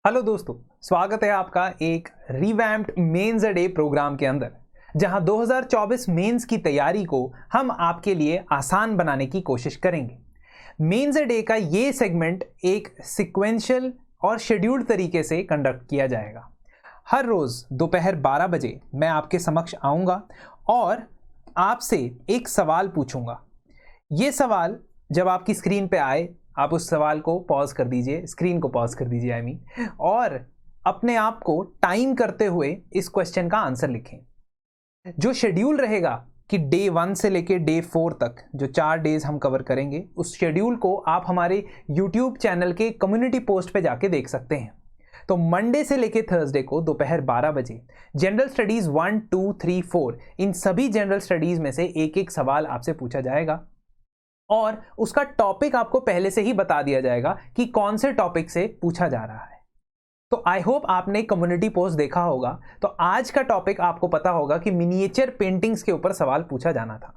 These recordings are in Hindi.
हेलो दोस्तों, स्वागत है आपका एक revamped mains a day programme के अंदर, जहां 2024 मेंस की तैयारी को हम आपके लिए आसान बनाने की कोशिश करेंगे। मेंस अ डे का ये सेगमेंट एक सिक्वेंशियल और शेड्यूल्ड तरीके से कंडक्ट किया जाएगा। हर रोज दोपहर 12 बजे मैं आपके समक्ष आऊँगा और आपसे एक सवाल पूछूंगा। ये सवाल जब आपकी स्क्रीन पे आए, आप उस सवाल को पॉज कर दीजिए, स्क्रीन को पॉज कर दीजिए आई मीन, और अपने आप को टाइम करते हुए इस क्वेश्चन का आंसर लिखें। जो शेड्यूल रहेगा कि डे 1 से लेके डे 4 तक जो 4 डेज हम कवर करेंगे, उस शेड्यूल को आप हमारे यूट्यूब चैनल के कम्युनिटी पोस्ट पे जाके देख सकते हैं। तो मंडे से लेके थर्सडे को दोपहर 12 बजे जनरल स्टडीज 1, 2, 3, 4 इन सभी जनरल स्टडीज में से एक एक सवाल आपसे पूछा जाएगा और उसका टॉपिक आपको पहले से ही बता दिया जाएगा कि कौन से टॉपिक से पूछा जा रहा है। तो आई होप आपने कम्युनिटी पोस्ट देखा होगा। तो आज का टॉपिक आपको पता होगा कि मिनिएचर पेंटिंग्स के ऊपर सवाल पूछा जाना था।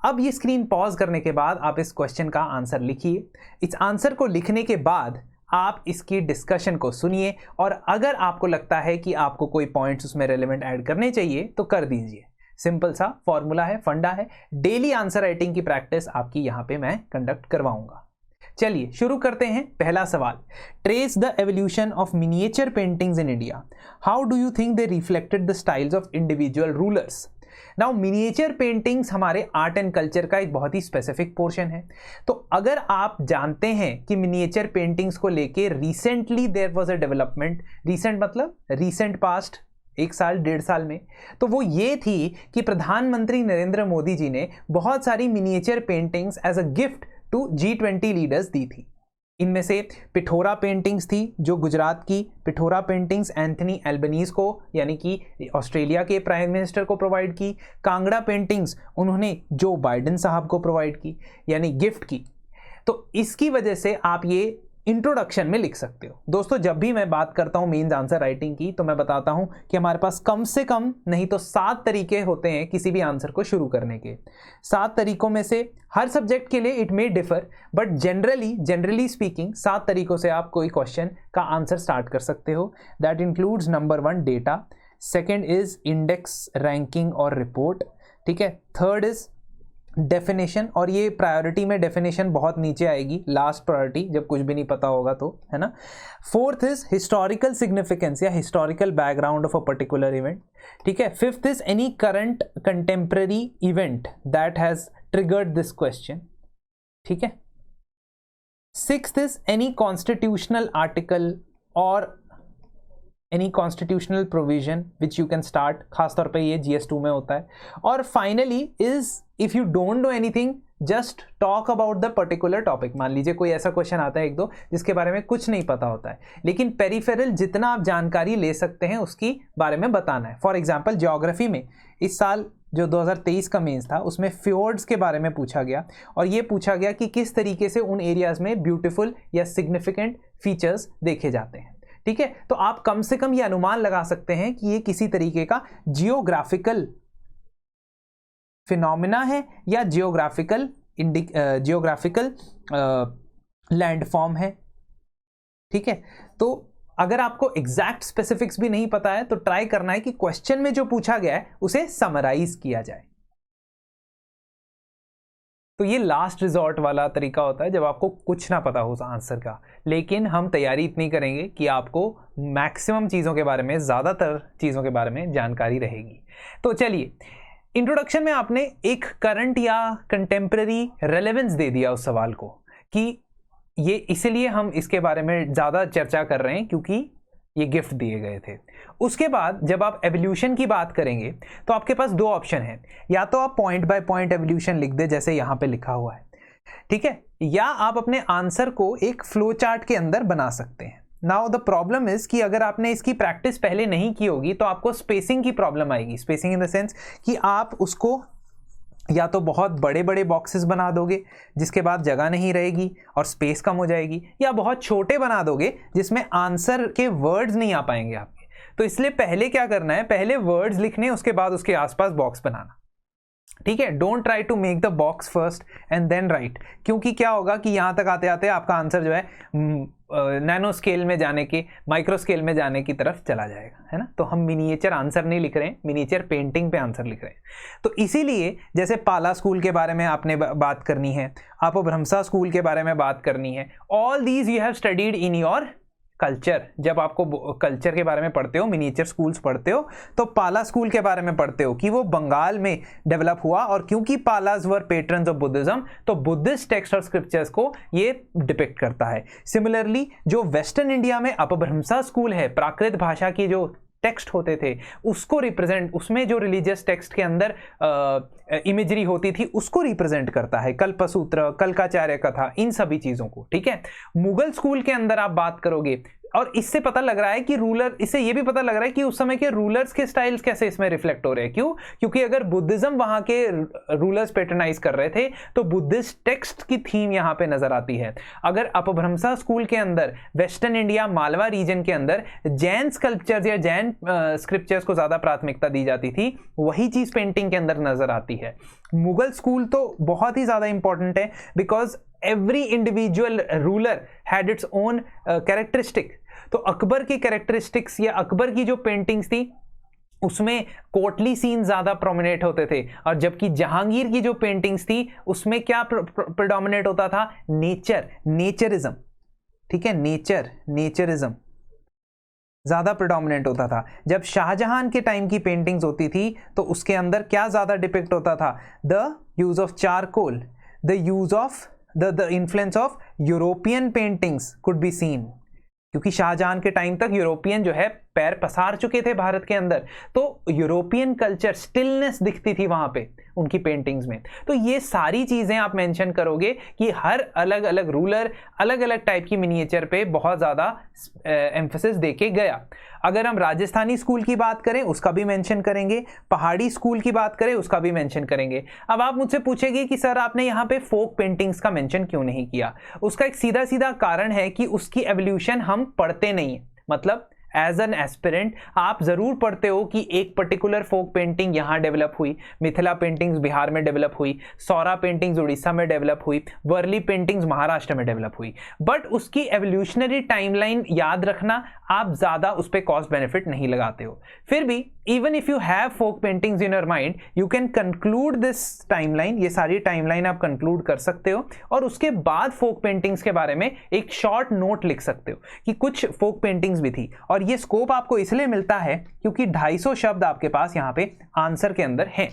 अब ये स्क्रीन पॉज करने के बाद आप इस क्वेश्चन का आंसर लिखिए। इस आंसर को लिखने के बाद आप इसकी डिस्कशन को सुनिए और अगर आपको लगता है कि आपको कोई पॉइंट्स उसमें रेलेवेंट ऐड करने चाहिए तो कर दीजिए। सिंपल सा फॉर्मूला है, फंडा है। डेली आंसर राइटिंग की प्रैक्टिस आपकी यहां पे मैं कंडक्ट करवाऊंगा। चलिए शुरू करते हैं। पहला सवाल, trace the evolution of miniature paintings in India. How do you think they reflected the styles of individual rulers. Now miniature paintings हमारे आर्ट एंड कल्चर का एक बहुत ही स्पेसिफिक पोर्शन है। तो अगर आप जानते हैं कि मिनिएचर पेंटिंग्स को लेके recently there was a development, recent मतलब रिसेंट पास्ट, 1 साल 1.5 साल में, तो वो ये थी कि प्रधानमंत्री नरेंद्र मोदी जी ने बहुत सारी miniature paintings as a gift to G20 leaders दी थी। इनमें से पिठोरा पेंटिंग्स थी, जो गुजरात की पिठोरा पेंटिंग्स एंथनी एल्बनीज को यानी कि ऑस्ट्रेलिया के प्राइम मिनिस्टर को प्रोवाइड की। कांगड़ा पेंटिंग्स उन्होंने जो बाइडेन साहब को प्रोवाइड की यानी गिफ्ट की। तो इसकी वजह से आप ये इंट्रोडक्शन में लिख सकते हो। दोस्तों, जब भी मैं बात करता हूं मेंस आंसर राइटिंग की तो मैं बताता हूं कि हमारे पास कम से कम नहीं तो 7 तरीके होते हैं किसी भी आंसर को शुरू करने के। 7 तरीकों में से हर सब्जेक्ट के लिए it may differ, but generally speaking 7 तरीकों से आप कोई क्वेश्चन का आंसर स्टार्ट कर सकते हो। That includes number 1 data, second is index, ranking और रिपोर्ट, ठीक है। थर्ड इज डेफिनेशन, और ये प्रायोरिटी में डेफिनेशन बहुत नीचे आएगी, लास्ट प्रायोरिटी जब कुछ भी नहीं पता होगा तो, है ना। फोर्थ इज हिस्टोरिकल सिग्निफिकेंस या historical background of a particular event, ठीक है। Fifth is any current contemporary event that has triggered this question, ठीक है। Sixth is any constitutional article और any constitutional provision which you can start, खासतौर पे ये GS2 में होता है। और finally is if you don't know anything just talk about the particular topic. मान लीजिए कोई ऐसा क्वेश्चन आता है एक दो जिसके बारे में कुछ नहीं पता होता है, लेकिन पेरिफेरल जितना आप जानकारी ले सकते हैं उसकी बारे में बताना है। फॉर एग्जाम्पल ज्योग्राफी में इस साल जो 2023 का मेंस था उसमें फ्योर्ड्स के बारे में पूछा गया और ये पूछा गया कि किस तरीके से उन एरियाज में ब्यूटीफुल या सिग्निफिकेंट फीचर्स देखे जाते हैं, ठीक है। तो आप कम से कम ये अनुमान लगा सकते हैं कि ये किसी तरीके का जियोग्राफिकल फिनोमिना है या जियोग्राफिकल लैंडफॉर्म है, ठीक है। तो अगर आपको एग्जैक्ट स्पेसिफिक्स भी नहीं पता है तो ट्राई करना है कि क्वेश्चन में जो पूछा गया है उसे समराइज किया जाए। तो ये लास्ट रिजॉर्ट वाला तरीका होता है जब आपको कुछ ना पता हो आंसर का, लेकिन हम तैयारी इतनी करेंगे कि आपको मैक्सिमम चीज़ों के बारे में, ज़्यादातर चीज़ों के बारे में जानकारी रहेगी। तो चलिए, इंट्रोडक्शन में आपने एक करंट या कंटेम्पररी रेलेवेंस दे दिया उस सवाल को कि ये इसलिए हम इसके बारे में ज़्यादा चर्चा कर रहे हैं क्योंकि ये गिफ्ट दिए गए थे। उसके बाद जब आप एवोल्यूशन की बात करेंगे तो आपके पास 2 ऑप्शन हैं, या तो आप पॉइंट बाय पॉइंट एवोल्यूशन लिख दे जैसे यहाँ पे लिखा हुआ है, ठीक है, या आप अपने आंसर को एक फ्लो चार्ट के अंदर बना सकते हैं। नाउ द प्रॉब्लम इज कि अगर आपने इसकी प्रैक्टिस पहले नहीं की होगी तो आपको स्पेसिंग की प्रॉब्लम आएगी। स्पेसिंग इन द सेंस कि आप उसको या तो बहुत बड़े बड़े बॉक्सेस बना दोगे जिसके बाद जगह नहीं रहेगी और स्पेस कम हो जाएगी, या बहुत छोटे बना दोगे जिसमें आंसर के वर्ड्स नहीं आ पाएंगे आपके। तो इसलिए पहले क्या करना है, पहले वर्ड्स लिखने, उसके बाद उसके आसपास बॉक्स बनाना। ठीक है, don't try to make the box first and then write, क्योंकि क्या होगा कि यहाँ तक आते आते आपका आंसर जो है नैनो स्केल में जाने के, माइक्रो स्केल में जाने की तरफ चला जाएगा, है ना। तो हम मिनिएचर आंसर नहीं लिख रहे हैं, मिनिएचर पेंटिंग पे आंसर लिख रहे हैं। तो इसीलिए जैसे पाला स्कूल के बारे में आपने बात करनी है, अपभ्रंशा स्कूल के बारे में बात करनी है, all these you have studied in your culture. जब आपको कल्चर के बारे में पढ़ते हो, मिनिएचर स्कूल्स पढ़ते हो, तो पाला स्कूल के बारे में पढ़ते हो कि वो बंगाल में डेवलप हुआ, और क्योंकि पालाज वर पेट्रन्स ऑफ बुद्धिज्म, तो बुद्धिस्ट टेक्स्ट और स्क्रिप्चर्स को ये डिपिक्ट करता है। सिमिलरली जो वेस्टर्न इंडिया में अपभ्रंशा स्कूल है, प्राकृत भाषा की जो टेक्स्ट होते थे उसको रिप्रेजेंट, उसमें जो रिलीजियस टेक्स्ट के अंदर इमेजरी होती थी उसको रिप्रेजेंट करता है, कल्पसूत्र, कल्काचार्य कथा, इन सभी चीजों को। ठीक है, मुगल स्कूल के अंदर आप बात करोगे, और इससे पता लग रहा है कि रूलर, इससे ये भी पता लग रहा है कि उस समय के रूलर्स के स्टाइल्स कैसे इसमें रिफ्लेक्ट हो रहे हैं। क्यों? क्योंकि अगर बुद्धिज्म वहां के रूलर्स पैटर्नाइज कर रहे थे तो बुद्धिस्ट टेक्स्ट की थीम यहां पे नजर आती है। अगर अपभ्रंशा स्कूल के अंदर वेस्टर्न इंडिया, मालवा रीजन के अंदर जैन स्कल्पचर्स या जैन स्क्रिप्चर्स को ज्यादा प्राथमिकता दी जाती थी, वही चीज पेंटिंग के अंदर नजर आती है। मुगल स्कूल तो बहुत ही ज्यादा इंपॉर्टेंट है, because every individual ruler had its own characteristic. तो अकबर की कैरेक्टरिस्टिक्स या अकबर की जो पेंटिंग्स थी उसमें कोर्टली सीन ज्यादा प्रोमिनेट होते थे, और जबकि जहांगीर की जो पेंटिंग्स थी उसमें क्या प्रेडोमिनेट होता था? नेचर, नेचरिज्म। ठीक है, नेचरिज्म ज्यादा प्रेडोमिनेंट होता था। जब शाहजहां के टाइम की पेंटिंग्स होती थी तो उसके अंदर क्या ज्यादा डिपिक्ट होता था? The use of charcoal, the use of the influence of European paintings could be seen, क्योंकि शाहजहां के टाइम तक यूरोपियन जो है पैर पसार चुके थे भारत के अंदर, तो यूरोपियन कल्चर, स्टिलनेस दिखती थी वहां पे उनकी पेंटिंग्स में। तो ये सारी चीजें आप मेंशन करोगे कि हर अलग अलग रूलर अलग अलग टाइप की मिनिएचर पे बहुत ज्यादा एम्फेसिस देके गया। अगर हम राजस्थानी स्कूल की बात करें उसका भी मेंशन करेंगे, पहाड़ी स्कूल की बात करें उसका भी मेंशन करेंगे। अब आप मुझसे पूछेंगे कि सर आपने यहाँ पे फोक पेंटिंग्स का मेंशन क्यों नहीं किया? उसका एक सीधा सीधा कारण है कि उसकी एवोल्यूशन हम पढ़ते नहीं है। मतलब एज एन एस्पिरेंट आप जरूर पढ़ते हो कि एक पर्टिकुलर फोक पेंटिंग यहां डेवलप हुई, मिथिला पेंटिंग्स बिहार में डेवलप हुई, सौरा पेंटिंग्स उड़ीसा में डेवलप हुई, वर्ली पेंटिंग्स महाराष्ट्र में डेवलप हुई, बट उसकी एवोल्यूशनरी टाइमलाइन याद रखना आप ज्यादा उस पर कॉस्ट बेनिफिट नहीं लगाते हो। फिर भी even if you have folk paintings in your mind, you can conclude this timeline, ये सारी टाइमलाइन आप कंक्लूड कर सकते हो, और उसके बाद फोक पेंटिंग्स के बारे में एक शॉर्ट नोट लिख सकते हो कि कुछ फोक पेंटिंग्स भी थी। और ये स्कोप आपको इसलिए मिलता है क्योंकि 250 शब्द आपके पास यहां पे आंसर के अंदर हैं।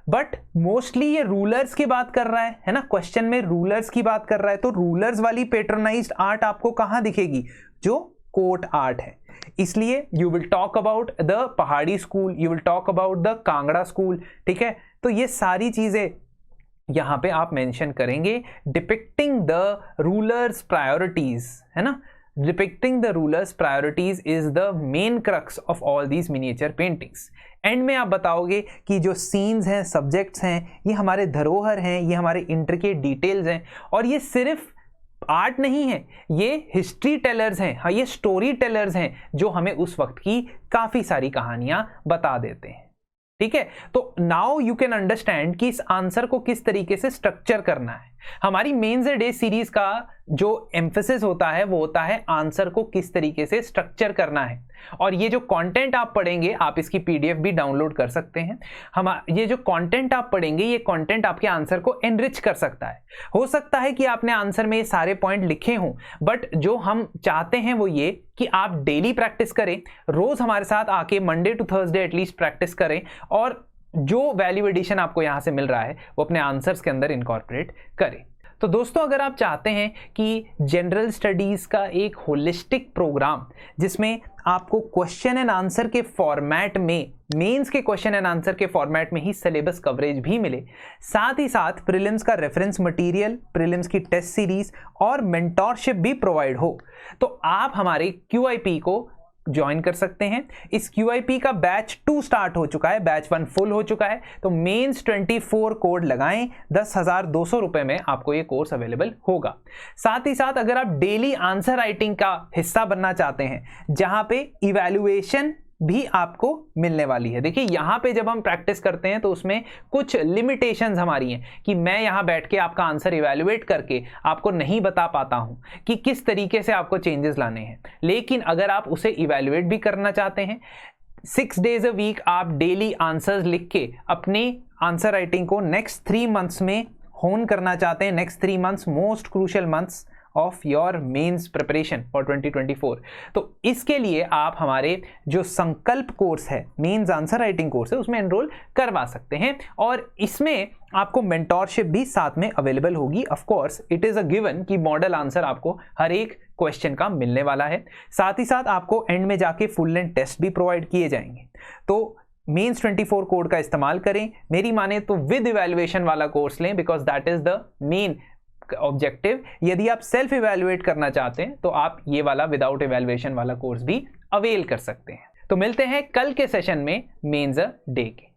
बट मोस्टली ये रूलर्स की बात कर रहा है ना, क्वेश्चन में रूलर्स की बात कर रहा है, तो रूलर्स वाली पैटर्नाइज्ड आर्ट आपको कहां दिखेगी? जो कोर्ट आर्ट है। इसलिए you will talk about the Pahari school, you will talk about the Kangra school. ठीक है, तो ये सारी चीजें यहां पे आप मेंशन करेंगे, डिपिक्टिंग द रूलर्स प्रायोरिटीज, है ना। Depicting the rulers' priorities is the main crux of all these miniature paintings. And में आप बताओगे कि जो सीन्स हैं, सब्जेक्ट्स हैं, ये हमारे धरोहर हैं, ये हमारे इंट्रिकेट डिटेल्स हैं, और ये सिर्फ आर्ट नहीं है, ये हिस्ट्री टेलर्स हैं, हाँ ये स्टोरी टेलर्स हैं जो हमें उस वक्त की काफी सारी कहानियां बता देते हैं। ठीक है, तो नाउ यू कैन अंडरस्टैंड कि इस आंसर को किस तरीके से स्ट्रक्चर करना है। हमारी मेंस डे सीरीज का जो एम्फेसिस होता है वो होता है आंसर को किस तरीके से स्ट्रक्चर करना है। और ये जो कंटेंट आप पढ़ेंगे, आप इसकी पीडीएफ भी डाउनलोड कर सकते हैं। ये जो कंटेंट आप पढ़ेंगे, ये कंटेंट आपके आंसर को एनरिच कर सकता है। हो सकता है कि आपने आंसर में ये सारे पॉइंट लिखे हों, बट जो हम चाहते हैं वो ये कि आप डेली प्रैक्टिस करें, रोज हमारे साथ आके Monday to Thursday at least practice करें, और जो वैल्यू एडिशन आपको यहां से मिल रहा है वो अपने आंसर्स के अंदर इनकॉर्पोरेट करें। तो दोस्तों, अगर आप चाहते हैं कि जनरल स्टडीज का एक होलिस्टिक प्रोग्राम जिसमें आपको क्वेश्चन एंड आंसर के फॉर्मेट में, मेंस के क्वेश्चन एंड आंसर के फॉर्मेट में ही सिलेबस कवरेज भी मिले, साथ ही साथ प्रीलिम्स का रेफरेंस मटेरियल, प्रीलिम्स की टेस्ट सीरीज और मेंटोरशिप भी प्रोवाइड हो, तो आप हमारे QIP को ज्वाइन कर सकते हैं। इस QIP का बैच 2 स्टार्ट हो चुका है, बैच 1 फुल हो चुका है। तो मेंस 24 कोड लगाएं, 10,200 रुपए में आपको ये कोर्स अवेलेबल होगा। साथ ही साथ अगर आप डेली आंसर राइटिंग का हिस्सा बनना चाहते हैं, जहां पे इवैल्यूएशन भी आपको मिलने वाली है। देखिए यहाँ पे जब हम प्रैक्टिस करते हैं तो उसमें कुछ लिमिटेशंस हमारी हैं कि मैं यहाँ बैठ के आपका आंसर इवैल्यूएट करके आपको नहीं बता पाता हूँ कि किस तरीके से आपको चेंजेस लाने हैं। लेकिन अगर आप उसे इवैल्यूएट भी करना चाहते हैं, 6 days a week आप डेली आंसर्स लिख के अपनी आंसर राइटिंग को नेक्स्ट 3 months में होन करना चाहते हैं, next 3 months most crucial months of your mains preparation for 2024, तो इसके लिए आप हमारे जो संकल्प कोर्स है, मेंस आंसर राइटिंग कोर्स है, उसमें एनरोल करवा सकते हैं। और इसमें आपको मेंटोरशिप भी साथ में अवेलेबल होगी। Of course it is a given कि मॉडल आंसर आपको हर एक क्वेश्चन का मिलने वाला है। साथ ही साथ आपको एंड में जाके फुल लेंथ टेस्ट भी प्रोवाइड किए जाएंगे। तो मेंस 24 कोड का इस्तेमाल करें। मेरी माने तो विद इवैल्यूएशन वाला कोर्स लें, because that is the main objective. यदि आप सेल्फ इवैल्यूएट करना चाहते हैं तो आप ये वाला विदाउट इवैल्यूएशन वाला कोर्स भी अवेल कर सकते हैं। तो मिलते हैं कल के सेशन में मेंस अ डे के।